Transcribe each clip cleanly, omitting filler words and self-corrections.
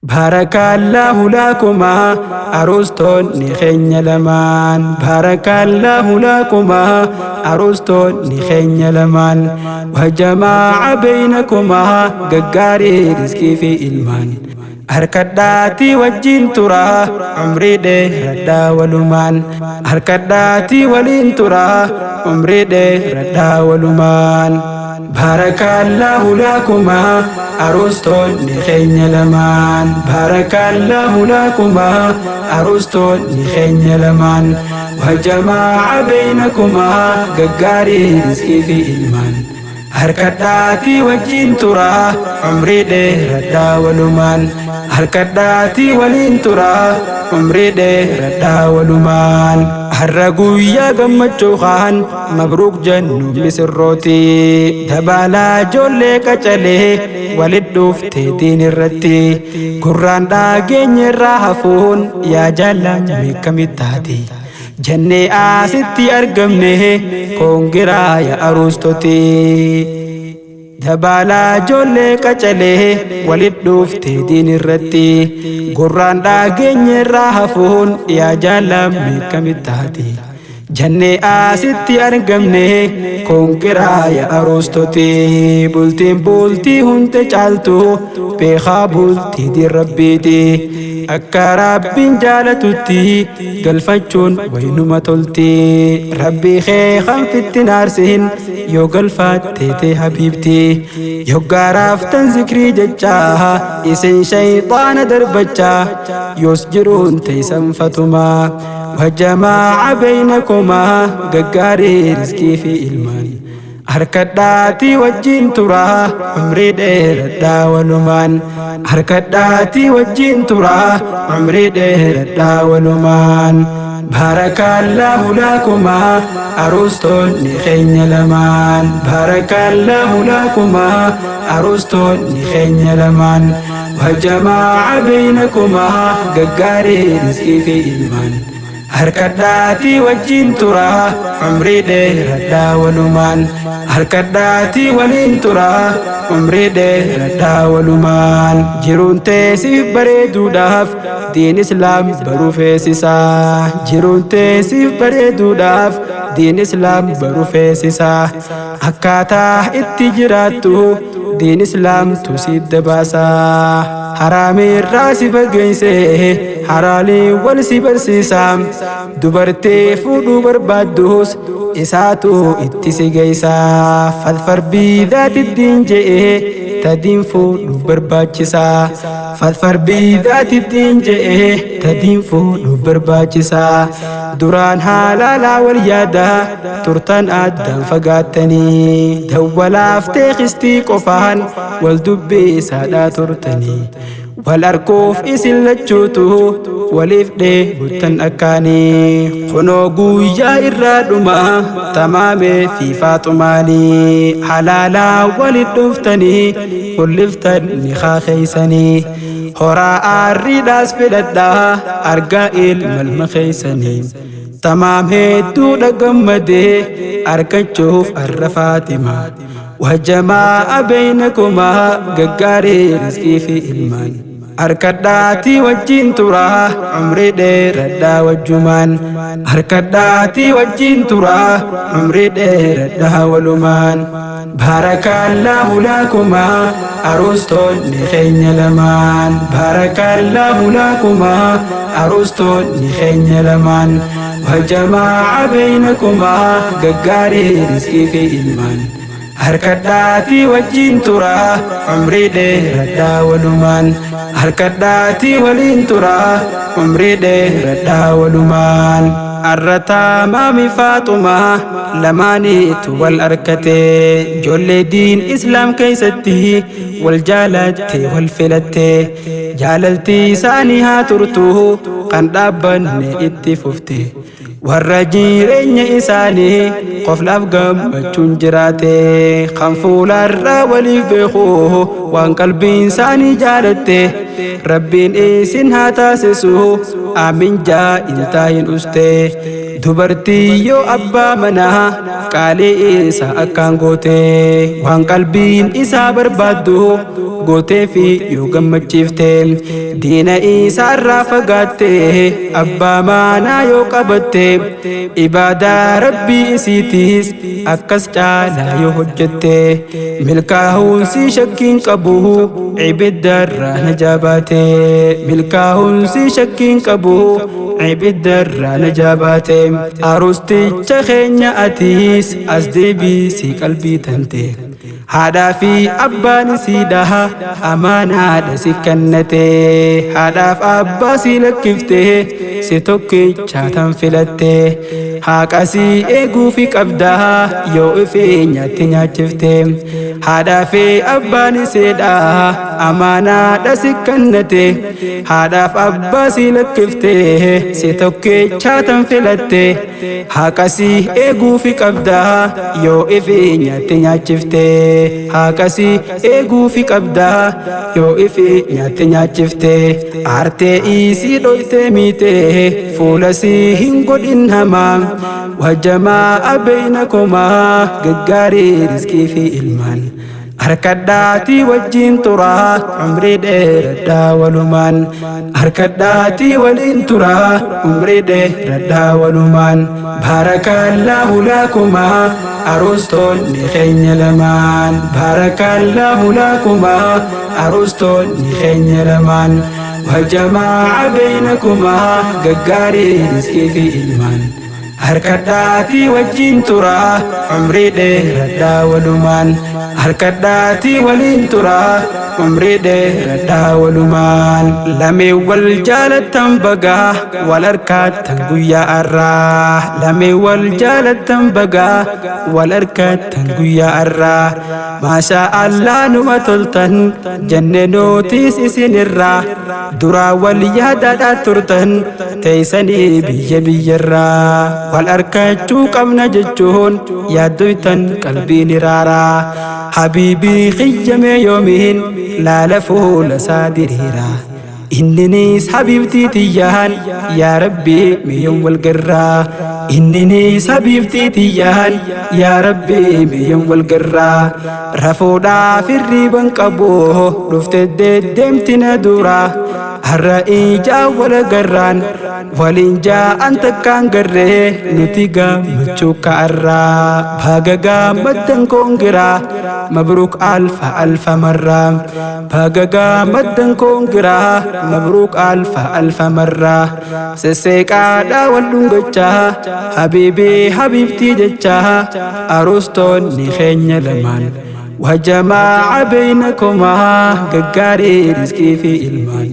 بارك الله لكما أرستون نخين لمان بارك الله لكما أرستون نخين لمان وجمع بينكما ققاري رزقي في إلمان هركداتي وجين ترى عمري ده ردا ولمان هركداتي ولين ترى عمري ده ردا ولمان بارك الله لكما أرستون نخين لمان بارك الله لكما أرستون نخين لمان وجمع بينكما ققاري رزقي في إلمان هركداتي وجين ترى عمري ده ردا ولمان هركداتي ولين ترى عمري ده ردا ولمان هرقو يا قمتشو خان مبروك جنو مسروتي دبالا جولي كچلي ولدوف تيدين الرتي قران داقين راحفون يا جلن مكمتاتي جنة آستي أرقمنه كونغرا يا أروستوتي دبالا جولي كچلي ولدوف تيدين الرتي قران داقين راحفون يا جلن مكمتاتي جنة آستي أرقمنه كونغرا يا أروستوتي بولتي هنت چالتو بيخا بولتي دي ربيتي أكا ربين جالتوتي قلفتشون وينما تلتي ربي خيخا في التنارسين يو قلفات تيتي حبيبتي يو قرافتن ذكري ججاها إسن شيطان دربجا يسجرون تيسن فتما وجمع بينكما ققاري رزقي في إلمان هركداتي وجين ترى عمري ده ردا ولمان هركداتي وجين ترى عمري ده ردا ولمان بارك الله لكما أرستون نخين لمان بارك الله لكما أرستون نخين لمان وجمع بينكما ققاري رزقي في إلمان هركداتي وجين ترى عمري ده ردا ولمان هركداتي ولين ترى عمري ده ردا ولمان جيرون تيسيف بريدو داف دين إسلام برو فيسيسا جيرون تيسيف بريدو داف دين إسلام برو فيسيسا أكاتا اتجراتو دين إسلام تسيد باسا حرامي الراسي فقيسي حرالي والسي برسيسام دبرتي فودو بربادوس إساتو اتسي قيسا فالفر بذات الدين جئه تدين فودو برباچسا فالفر بذات الدين جئه تدين فودو برباچسا دوران حالالا واليادا ترتان آدم فقاتني دولا افتخستي قفان والدبي سادا ترتني والأركوف إسل لجوتو وليفدي بطن أكاني خنوغو يا إرادما تمامي في فاطماني حلالا ولدفتني ولفتني خاخيسني هراء الرداس فلدا أرقائل ملمخيسني تمام هيدو لقمدي أركنشوف الرفاتمة وجمع بينكما ققاري رزقي في إلمان هركداتي وجين ترى عمري ده ردا وجمان هركداتي وجين ترى عمري ده ردا ولمان بارك الله لكما أرستون نخين لمان بارك الله لكما أرستون نخين لمان وجمع بينكما ققاري رزقي في إلمان هركداتي وجين ترى عمري ده ردا ولمان هركداتي ولين ترى عمري ده ردا ولمان الرتا مامي فاطمة لمانيت والأركتي جول دين إسلام كيستي والجالتي والفلتي جاللتي سانيها ترتوه قندابن اتففتي والرجيرين إساني قفل أفقم بچون خنفول الرولي بخوه وان قلبي إنساني جارته ربين إيسن هاتاسسوه آمين جا إلتاين أسته dubartii yoo abbaa manaa qaalii isa akkaan goote waan qalbiin isaa barbaaddu gootee fi yoo gammachiifte diina isaa irraa fagaatte abbaa manaa yoo qabatte ibaadaa rabbii isiitiis akkas caalaa yoo hojjette milkaa'uun si shakkiin qabu ibiddarraa najaa baate milkaa'uun si shakkiin qabu ibiddarraa najaa baate arusticha keenya atiis as deebii si qalbii tante haadhaa fi abbaan isiidha amaanaadha si kennate haadhaaf abbaa si lakkifte si tokkicha tan filatte haaqasii eeguufi qabda yoo ifeenyatti nyaachifte haadhaa fi abbaan isiidha amaanaadha si kennate haadhaaf abbaa si lakkifte si tokkicha tan filatte haaqasii eeguufi qabda yoo ifeenyatti nyaachifte haaqasii eeguufi qabda yoo ifeenyatti nyaachifte aartee isii dhoytee miite fuula si hin godhin hamaa wajjamaa baynakumaa gaggaarii rizqii fi ilmaan harkadhaatii wajjin turaa umrii dheeradhaa walumaan harkadhaatii waliin turaa umrii dheeradhaa walumaan baarakallaahu lakumaa arustoonni keenya lamaan baarakallaahu lakumaa arustoonni keenya lamaan wajjamaa baynakumaa gaggaarii rizqii fi ilmaan harkadhaatii wajjin turaa umrii dheeradhaa walumaan harkadhaatii waliin turaa umrii dheeradhaa walumaan lamee wal jaalattan bagaa wal harkaattan guyyaa arraa lamee wal jaalattan bagaa wal harkaattan guyyaa arraa maashaa Allah numa toltan jenne nootiis isin irraa duraa wal yaadaadhaa turtan teeysanii biyya biyyarraa wal harkachuu qabna jechuun yaaddoytan qalbiin iraaraa habiibii xiyyamee yoomiin laala fuula isaa diriiraa inninis habiibtii tiyyaan yaa rabbii miyyoo wal garraa inninis habiibtii tiyyaan yaa rabbii miyyoo wal garraa rafuudhaaf hirriiban qabu dhufte deemti na duraa har'a ijaa wal garraan waliin jaa'an takkaan garree nuti gammachuu ka'arraa baga gammaddan koongiraa mabruuk alfa marraa baga gammaddan koongiraa mabruuk alfa marraa sesseeqaadhaa wal dhungachaa habiibii habiibtii jechaa arustoonni keenya lamaan wajjamaa baynakumaa gaggaarii rizqii fi ilmaan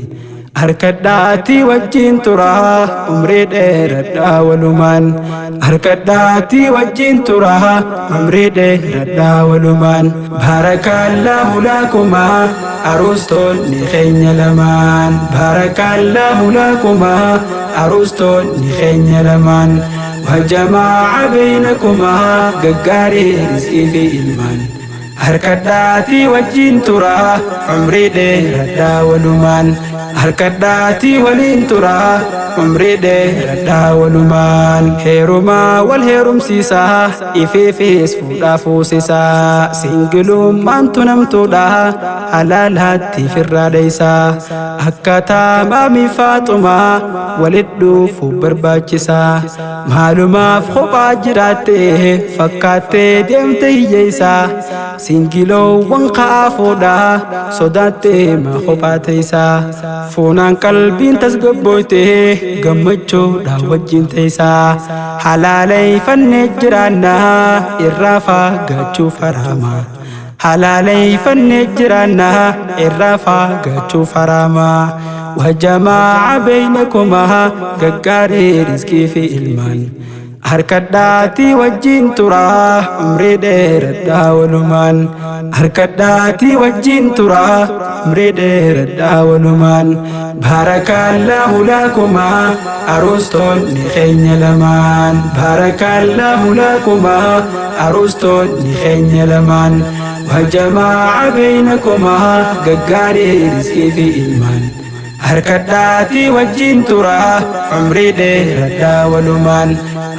harkadhaatii wajjin turaa umrii dheeradhaa walumaan harkadhaatii wajjin turaa umrii dheeradhaa walumaan baarakallaahu lakumaa arustoonni keenya lamaan baarakallaahu lakumaa arustoonni keenya lamaan wajjamaa baynakumaa gaggaarii rizqii fi ilmaan harkadhaatii wajjin turaa umrii dheeradhaa walumaan harkadhaatii waliin turaa umrii dheeradhaa walumaan heerumaa wal heerumsiisaa ifeefees fuudhaa fuusisaa singilummaantu namtuudhaa halaalaatti firraa dheeysaa akkataa maamii faaxumaa walit dhuufuu barbaachisaa maalumaaf kophaa jiraattee fakkaattee deemte hiyyeeysaa singiloowwan ka'aa fuudhaa sodaattee maa kophaa teeysaa fuunaan qalbiin tasgabbooytee gammachuudhaan wajjin teeysaa halaaleeyfannee jiraannaa irraa fagaachuu haraama halaaleeyfannee jiraannaa irraa fagaachuu haraama wajjamaa baynakumaa gaggaarii rizqii fi ilmaan harkadhaatii wajjin turaa umrii dheeradhaa walumaan harkadhaatii wajjin turaa umrii dheeradhaa walumaan baarakallaahu lakumaa arustoonni keenya lamaan baarakallaahu lakumaa arustoonni keenya lamaan wajjamaa baynakumaa gaggaarii rizqii fi ilmaan harkadhaati wajjin tura umrii dheeradhaa walumaan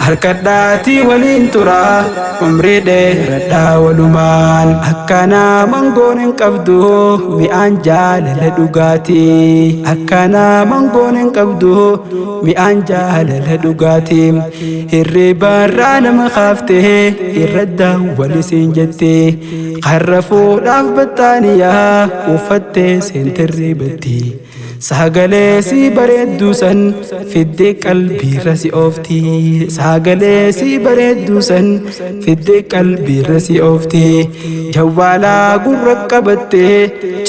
harkadhaati waliin tura umrii dheeradhaa walumaan akkana mangoon hin qabdu mi'aan jaalala dhugaati akkana mangoon hin qabdu mi'aan jaalala dhugaati hirribarraa nama kaaftee irradda walisiin jettee qarra fuudhaaf battaaniyaa uffattee seenterri batti sagalee si bareeddu san fiddee qalbiirra si oofti sagalee si bareeddu san fiddee qalbiirra si oofti jawwaalaa gurra qabattee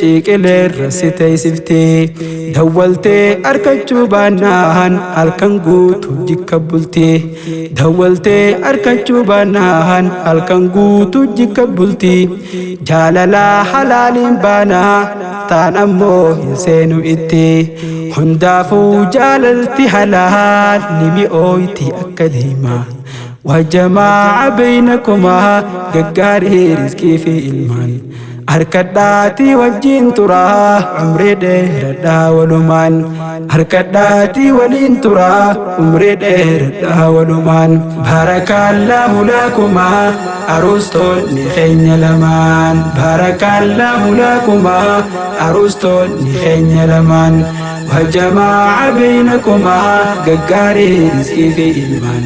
ciqileerra si teessiftee dawwaltee arkachuu baannaan halkan guutuu jikka bultee dawwaltee arkachuu baannaan halkan guutuu jikka bultii jaalalaa halaaliin baanaa taan ammoo hin seenu itti hundaafuu jaalalti halaal nimi ooyti akka deemaa wajjamaa baynakumaa gaggaarii rizqii fi ilmaan harkadhaati wajjin turaa umrii dheeradhaa walumaan harkadhaati waliin turaa umrii dheeradhaa walumaan barakallaahu lakumaa arustoonni keenya lamaan barakallaahu lakumaa arustoonni keenya lamaan wajjamaa baynakumaa gaggaarii rizqii fi ilmaan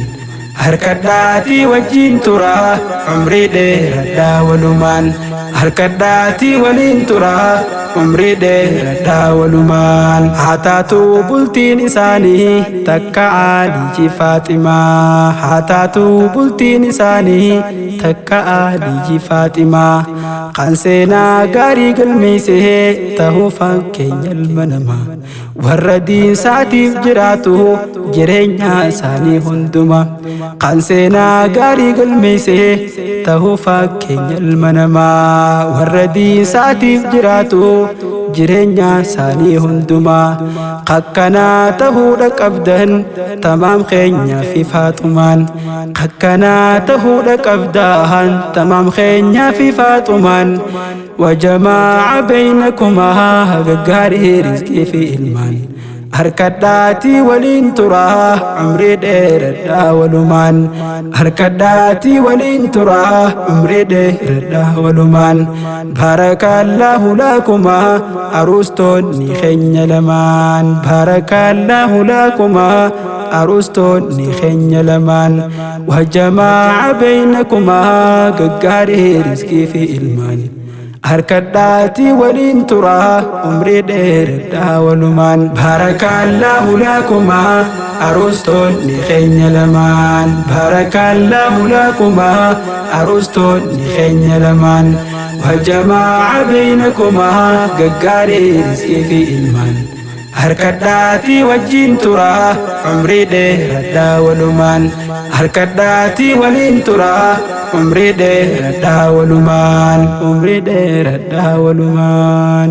harkadhaati wajjin turaa umrii dheeradhaa walumaan harkadhaati waliin turaa umrii dheeradhaa walumaan haataatu bultiin isaanii takka Alii Faaximaa haataatu bultiin isaanii takka Alii Faaximaa kan seenaa gaarii galmeessee ta'uu fakkeenya ilma namaa warra diinsaatiif jiraatu jireenya isaanii hunduma kan seenaa gaarii galmeessee ta'uu fakkeenya ilma namaa warra diinsaatiif jiraatu jireenya isaanii hundumaa kakkanaa ta'uudha qabdan tamaam keenyaa fi Faaxumaan kakkanaa ta'uudha qabdan tamaam keenyaa fi Faaxumaan wajamaa baynakumaa gaggaarii rizqii fi ilmaan harkadhaati waliin turaa umrii dheeradhaa walumaan harkadhaati waliin turaa umrii dheeradhaa walumaan barakallaahu lakumaa arustoonni keenya lamaan barakallaahu lakumaa arustoonni keenya lamaan wajamaa baynakumaa gaggaarii rizqii fi ilmaan harkadhaati waliin turaa umrii dheeradhaa walumaan barakallaahu lakumaa arustoonni keenya lamaan barakallaahu lakumaa arustoonni keenya lamaan wajamaa baynakumaa gaggaarii rizqii fi ilmaan harkadhaati wajjin turaa umrii dheeradhaa walumaan harkadhaati waliin turaa umrii dheeradhaa walumaan umrii dheeradhaa walumaan